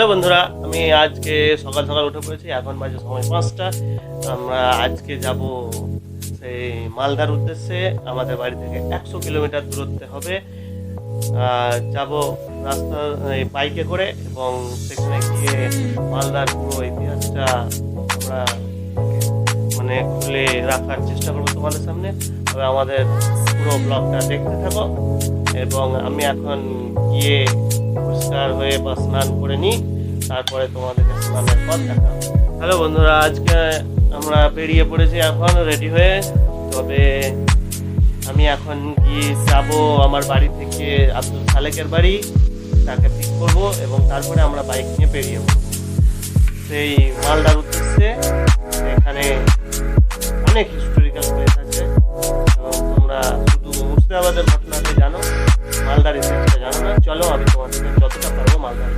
Hello বন্ধুরা, আমি আজকে সকাল সকাল উঠে পড়েছি। এখন বাজে সময় 5টা। আমরা আজকে যাব সেই মালদার উদ্দেশ্যে। আমাদের বাড়ি থেকে 100 কিলোমিটার দূরত্বে হবে। যাব রাস্তা বাইকে করে, এবং সেখানে গিয়ে মালদার পুরো ইতিহাসটা আমরা খুলে রাখার চেষ্টা করবো তোমাদের সামনে। তবে আমাদের পুরো ব্লগটা দেখতে থাকো। এবং আমি এখন গিয়ে পরিষ্কার হয়ে বা স্নান করে নিই, তারপরে তোমাদেরকে স্নানের পর দেখা হবে। হ্যালো বন্ধুরা, আজকে আমরা বেরিয়ে পড়েছি এখন রেডি হয়ে। তবে আমি এখন গিয়ে যাব আমার বাড়ি থেকে আব্দুল খালেকের বাড়ি, তাকে পিক করবো এবং তারপরে আমরা বাইক নিয়ে বেরিয়ে পড়বো সেই মালদার উদ্দেশ্যে। এখানে অনেক হিস্টোরিক্যাল প্লেস আছে, এবং তোমরা শুধু মুর্শিদাবাদের ঘটনাটা জানো, মালদার ইতিহাসটা জানো না। চলো, আমি তোমাদেরকে যতটা পারবো মালদার